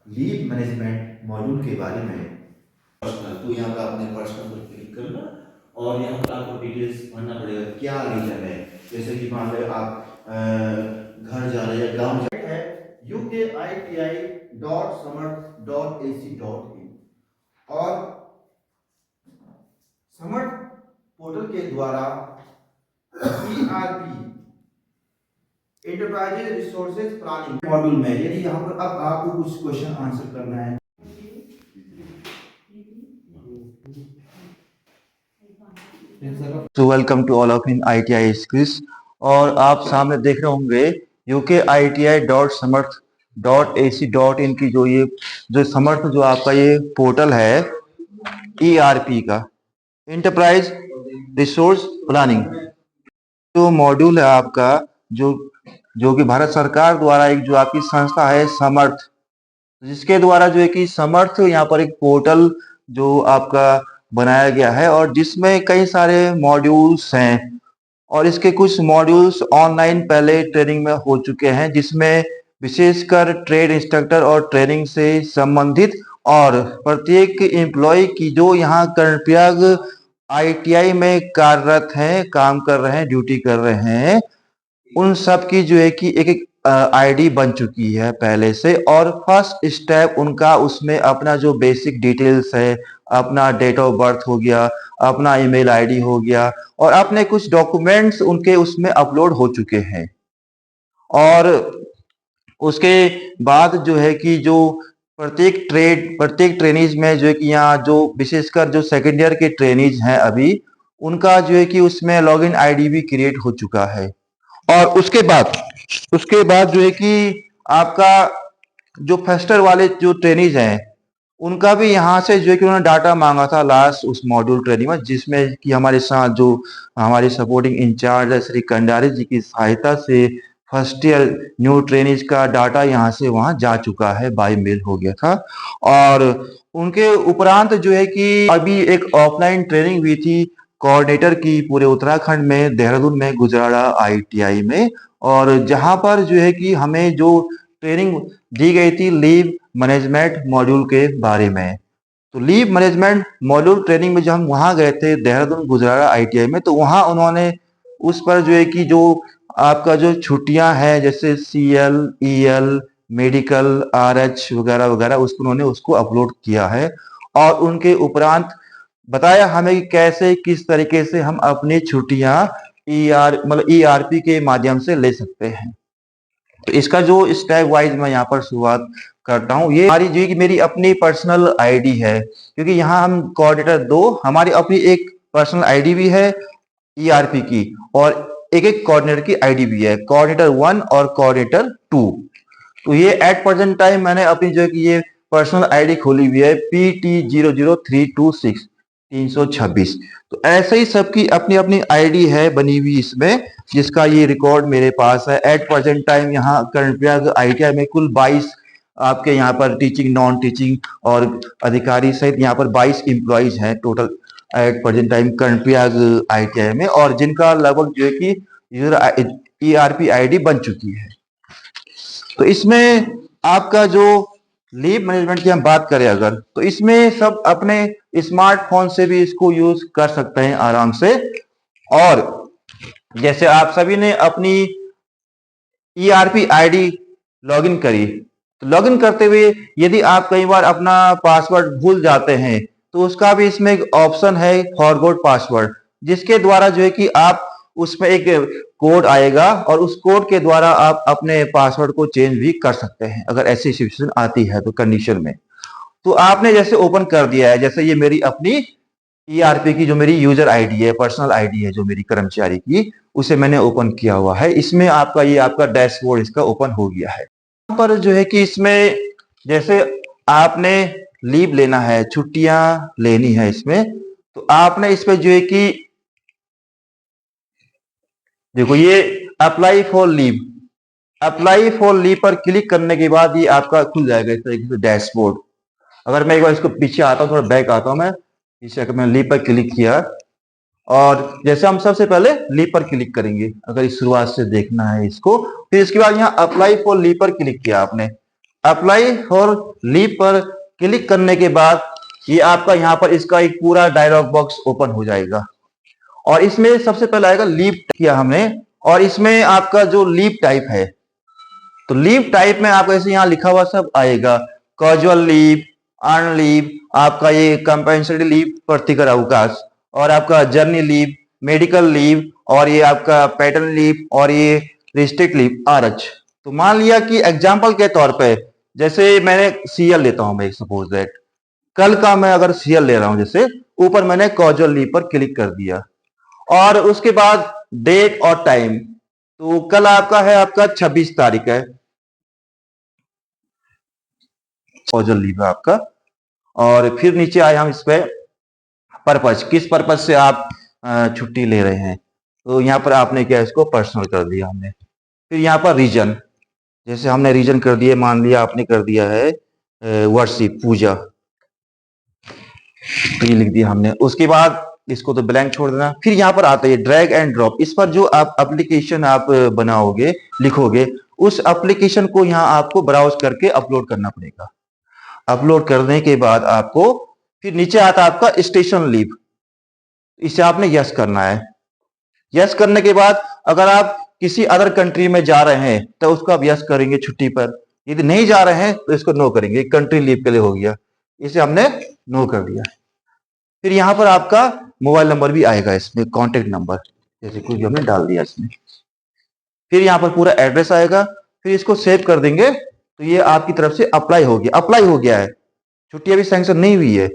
Leave management module के बारे में। पर्सनल, तो यहाँ पर आपने पर्सनल पर क्लिक करना और यहाँ पर आपको डिटेल्स भरना पड़ेगा, क्या रीजन है। जैसे कि मान लो आप घर जा रहे हैं या गाँव जा रहे हैं, UKITI.समर्थ.ac.in और समर्थ पोर्टल के द्वारा ERP enterprise resources planning module में, यदि यहाँ पर अब आपको कुछ क्वेश्चन आंसर करना है। So welcome to all of in ITI skills. और आप सामने देख रहे होंगे UKITI.समर्थ.ac.in की जो समर्थ जो आपका ये पोर्टल है ERP का, इंटरप्राइज रिसोर्स प्लानिंग जो मॉड्यूल है आपका, जो जो कि भारत सरकार द्वारा एक जो आपकी संस्था है समर्थ, जिसके द्वारा जो है कि समर्थ यहाँ पर एक पोर्टल जो आपका बनाया गया है और जिसमें कई सारे मॉड्यूल्स हैं और इसके कुछ मॉड्यूल्स ऑनलाइन पहले ट्रेनिंग में हो चुके हैं, जिसमें विशेषकर ट्रेड इंस्ट्रक्टर और ट्रेनिंग से संबंधित और प्रत्येक एम्प्लॉय की जो यहाँ कर्णप्रयाग ITI में कार्यरत हैं, काम कर रहे हैं, ड्यूटी कर रहे हैं, उन सब की जो है कि एक एक आईडी बन चुकी है पहले से। और फर्स्ट स्टेप उनका उसमें अपना जो बेसिक डिटेल्स है, अपना डेट ऑफ बर्थ हो गया, अपना ईमेल आईडी हो गया और अपने कुछ डॉक्यूमेंट्स उनके उसमें अपलोड हो चुके हैं। और उसके बाद जो है कि जो प्रत्येक ट्रेनीज में जो है कि यहाँ जो विशेषकर जो सेकेंड ईयर के ट्रेनीज हैं अभी, उनका जो है कि उसमें लॉगिन आईडी भी क्रिएट हो चुका है। और उसके बाद जो है कि आपका जो फर्स्टर वाले जो ट्रेनीज हैं, उनका भी यहाँ से जो है कि उन्होंने डाटा मांगा था लास्ट उस मॉड्यूल ट्रेनिंग में, जिसमें कि हमारे साथ जो हमारे सपोर्टिंग इंचार्ज है श्री कंडारी जी की सहायता से फर्स्ट ईयर न्यू ट्रेनीज का डाटा यहाँ से वहाँ जा चुका है, बाय मेल हो गया था। और उनके उपरांत जो है कि अभी एक ऑफलाइन ट्रेनिंग हुई थी कोऑर्डिनेटर की पूरे उत्तराखंड में, देहरादून में, गुजराड़ा ITI में, और जहां पर जो है कि हमें जो ट्रेनिंग दी गई थी लीव मैनेजमेंट मॉड्यूल के बारे में। तो लीव मैनेजमेंट मॉड्यूल ट्रेनिंग में जब हम वहां गए थे देहरादून गुजराड़ा ITI में, तो वहां उन्होंने उस पर जो है कि जो आपका जो छुट्टियां हैं जैसे CL EL मेडिकल RH वगैरह वगैरह, उसको उन्होंने उसको अपलोड किया है। और उनके उपरांत बताया हमें कि कैसे किस तरीके से हम अपनी छुट्टियां ERP के माध्यम से ले सकते हैं। तो इसका जो स्टेप वाइज मैं यहाँ पर शुरुआत करता हूँ। ये हमारी जो कि मेरी अपनी पर्सनल आईडी है, क्योंकि यहाँ हम कोऑर्डिनेटर दो, हमारी अपनी एक पर्सनल आईडी भी है ERP की, और एक एक कोऑर्डिनेटर की आईडी भी है, कोऑर्डिनेटर 1 और कोऑर्डिनेटर 2। तो ये एट प्रेजेंट टाइम मैंने अपनी जो है कि ये पर्सनल आईडी खोली हुई है PT00326 326। तो ऐसे ही सबकी अपनी अपनी आईडी है बनी हुई इसमें, जिसका ये रिकॉर्ड मेरे पास है। एट प्रेजेंट टाइम यहाँ कर्णप्रयाग ITI में कुल 22 आपके यहाँ पर टीचिंग नॉन टीचिंग और अधिकारी सहित यहाँ पर 22 इंप्लॉइज हैं total at present time Karnaprayag ITI में, और जिनका लगभग जो है कि यूजर ERP आईडी बन चुकी है। तो इसमें आपका जो लीव मैनेजमेंट की हम बात करें अगर, तो इसमें सब अपने स्मार्टफोन से भी इसको यूज कर सकते हैं आराम से। और जैसे आप सभी ने अपनी ERP आईडी लॉगिन करी, तो लॉगिन करते हुए यदि आप कई बार अपना पासवर्ड भूल जाते हैं, तो उसका भी इसमें एक ऑप्शन है फॉरगॉट पासवर्ड, जिसके द्वारा जो है कि आप उसमें एक कोड आएगा और उस कोड के द्वारा आप अपने पासवर्ड को चेंज भी कर सकते हैं अगर ऐसी सिचुएशन आती है तो कंडीशन में। तो आपने जैसे ओपन कर दिया है, जैसे ये मेरी अपनी ERP की जो मेरी यूजर आईडी है, पर्सनल आईडी है जो मेरी कर्मचारी की, उसे मैंने ओपन किया हुआ है। इसमें आपका ये आपका डैशबोर्ड इसका ओपन हो गया है। यहाँ पर जो है कि इसमें जैसे आपने लीव लेना है, छुट्टियां लेनी है इसमें, तो आपने इस पे जो है कि देखो ये अप्लाई फॉर लीव पर क्लिक करने के बाद ये आपका खुल जाएगा इस तरीके से डैशबोर्ड। अगर मैं एक बार इसको पीछे आता हूँ, थोड़ा बैक आता हूँ मैं पीछे, अगर मैं लीव पर क्लिक किया, और जैसे हम सबसे पहले लीव पर क्लिक करेंगे अगर इस शुरुआत से देखना है इसको, फिर इसके बाद यहाँ अप्लाई फॉर लीव पर क्लिक किया आपने। अप्लाई फॉर लीव पर क्लिक करने के बाद ये आपका यहाँ पर इसका एक पूरा डायलॉग बॉक्स ओपन हो जाएगा और इसमें सबसे पहले आएगा लीव किया हमने और इसमें आपका जो लीव टाइप है तो लीव टाइप में आपको ऐसे यहाँ लिखा हुआ सब आएगा कैजुअल लीव, अर्न लीव, आपका ये कंपेंसेटरी लीव प्रतिकर अवकाश और आपका जर्नी लीव, मेडिकल लीव और ये आपका पैटर्न लीव और ये रिस्ट्रिक्ट लीव आरएच। तो मान लिया कि एग्जाम्पल के तौर पे जैसे मैंने सीएल लेता हूं मैं सपोज दैट कल का मैं अगर सीएल ले रहा हूं जैसे ऊपर मैंने कैजुअल लीव पर क्लिक कर दिया और उसके बाद डेट और टाइम तो कल आपका है आपका 26 तारीख है कैजुअल लीव है आपका और फिर नीचे आए हम इस पे पर्पज किस पर्पज से आप छुट्टी ले रहे हैं तो यहाँ पर आपने क्या इसको पर्सनल कर दिया हमने। फिर यहाँ पर रीजन जैसे हमने रीजन कर दिया मान लिया आपने कर दिया है वर्शिप पूजा तो ये लिख दिया हमने। उसके बाद इसको तो ब्लैंक छोड़ देना। फिर यहाँ पर आता है ड्रैग एंड ड्रॉप इस पर जो आप एप्लीकेशन आप बनाओगे लिखोगे उस एप्लीकेशन को यहाँ आपको ब्राउज करके अपलोड करना पड़ेगा। अपलोड करने के बाद आपको फिर नीचे आता है आपका स्टेशन लीव इसे आपने यस करना है। यस करने के बाद अगर आप किसी अदर कंट्री में जा रहे हैं तो उसको आप यस करेंगे छुट्टी पर। यदि नहीं जा रहे हैं तो इसको नो करेंगे कंट्री लीव के लिए हो गया इसे हमने नो कर दिया। फिर यहाँ पर आपका मोबाइल नंबर भी आएगा इसमें कॉन्टेक्ट नंबर जैसे कुछ भी हमने डाल दिया इसमें। फिर यहाँ पर पूरा एड्रेस आएगा फिर इसको सेव कर देंगे तो ये आपकी तरफ से अप्लाई हो गया है। छुट्टी अभी सैंक्शन नहीं हुई है